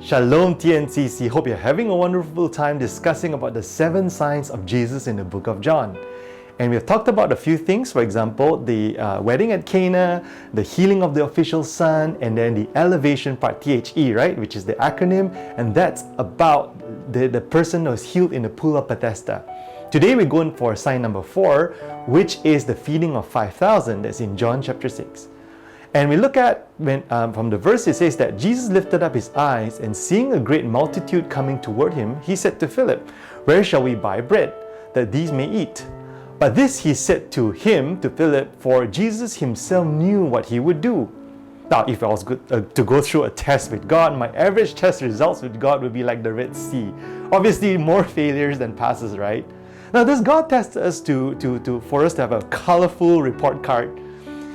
Shalom TNCC. Hope you're having a wonderful time discussing about the 7 signs of Jesus in the book of John. And we've talked about a few things, for example, the wedding at Cana, the healing of the official son, and then the elevation part, THE, right, which is the acronym, and that's about the person who was healed in the pool of Bethesda. Today we're going for sign number 4, which is the feeding of 5,000, that's in John chapter 6. And we look at, from the verse, it says that Jesus lifted up his eyes and seeing a great multitude coming toward him, he said to Philip, "Where shall we buy bread, that these may eat?" But this he said to Philip, for Jesus himself knew what he would do. Now, if I was to go through a test with God, my average test results with God would be like the Red Sea. Obviously, more failures than passes, right? Now, does God test us for us to have a colorful report card?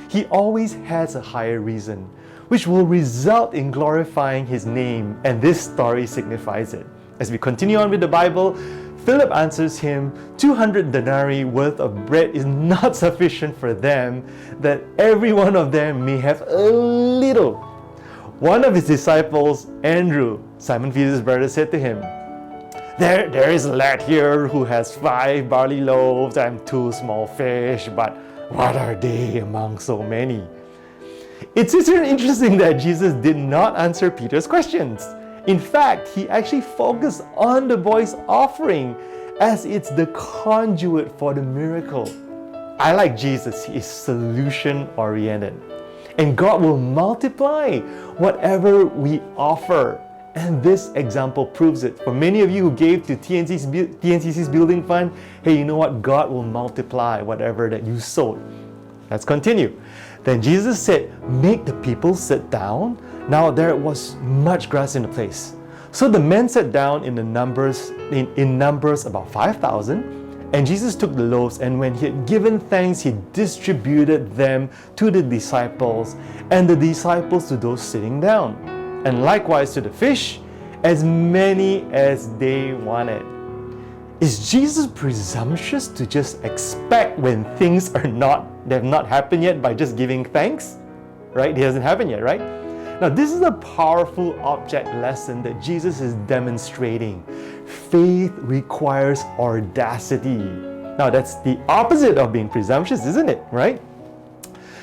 He always has a higher reason, which will result in glorifying his name, and this story signifies it. As we continue on with the Bible, Philip answers him, 200 denarii worth of bread is not sufficient for them, that every one of them may have a little. One of his disciples, Andrew, Simon Peter's brother, said to him, There is a lad here who has 5 barley loaves and 2 small fish, but what are they among so many? It's interesting that Jesus did not answer Peter's questions. In fact, he actually focused on the boy's offering as it's the conduit for the miracle. I like Jesus, he is solution-oriented. And God will multiply whatever we offer. And this example proves it. For many of you who gave to TNCC's building fund, hey, you know what? God will multiply whatever that you sowed. Let's continue. Then Jesus said, "Make the people sit down." Now there was much grass in the place. So the men sat down in numbers about 5,000. And Jesus took the loaves, and when he had given thanks, he distributed them to the disciples, and the disciples to those sitting down. And likewise to the fish, as many as they wanted. Is Jesus presumptuous to just expect when things they have not happened yet by just giving thanks? Right? It hasn't happened yet, right? Now this is a powerful object lesson that Jesus is demonstrating. Faith requires audacity. Now that's the opposite of being presumptuous, isn't it? Right?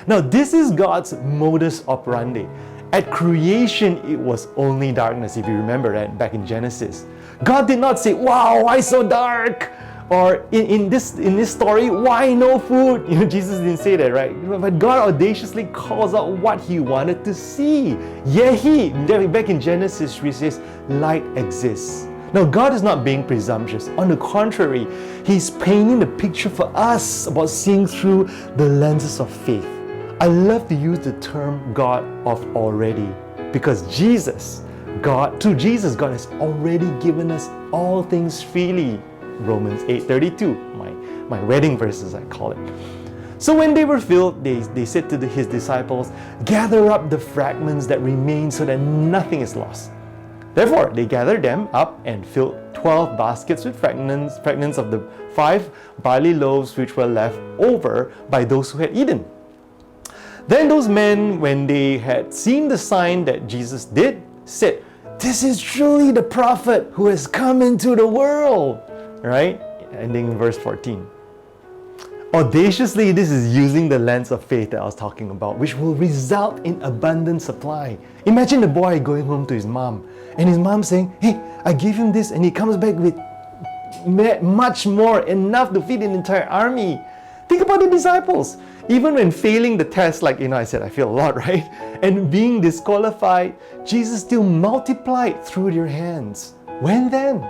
Now this is God's modus operandi. At creation, it was only darkness, if you remember that back in Genesis. God did not say, "Wow, why so dark?" Or in this story, "Why no food?" Jesus didn't say that, right? But God audaciously calls out what he wanted to see. Back in Genesis, he says, "Light exists." Now, God is not being presumptuous. On the contrary, he's painting the picture for us about seeing through the lenses of faith. I love to use the term God of already, because through Jesus, God has already given us all things freely. Romans 8:32, my wedding verses, I call it. So when they were filled, they said to his disciples, "Gather up the fragments that remain so that nothing is lost." Therefore, they gathered them up and filled 12 baskets with fragments of the 5 barley loaves which were left over by those who had eaten. Then those men, when they had seen the sign that Jesus did, said, "This is truly the prophet who has come into the world." Right? Ending in verse 14. Audaciously, this is using the lens of faith that I was talking about, which will result in abundant supply. Imagine the boy going home to his mom, and his mom saying, "Hey, I gave him this," and he comes back with much more, enough to feed an entire army. Think about the disciples. Even when failing the test, like I said, I failed a lot, right? And being disqualified, Jesus still multiplied through their hands. When then?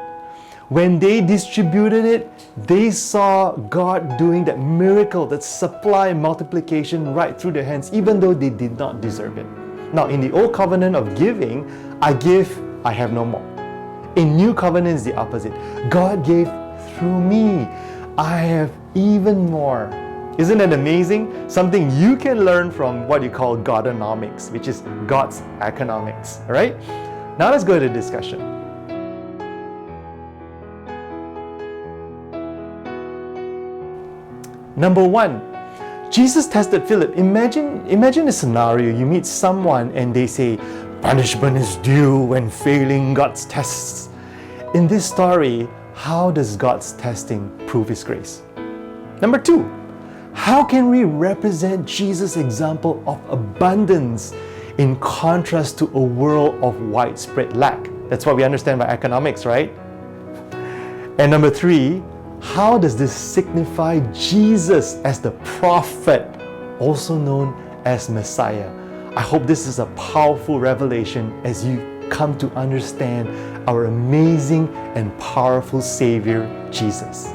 When they distributed it, they saw God doing that miracle, that supply multiplication right through their hands, even though they did not deserve it. Now, in the old covenant of giving, I give, I have no more. In new covenant is the opposite. God gave through me, I have even more. Isn't that amazing? Something you can learn from what you call Godonomics, which is God's economics. All right? Now let's go to the discussion. Number 1, Jesus tested Philip. Imagine a scenario. You meet someone and they say, punishment is due when failing God's tests. In this story, how does God's testing prove His grace? Number 2, how can we represent Jesus' example of abundance in contrast to a world of widespread lack? That's what we understand by economics, right? And number 3, how does this signify Jesus as the prophet, also known as Messiah? I hope this is a powerful revelation as you come to understand our amazing and powerful Savior, Jesus.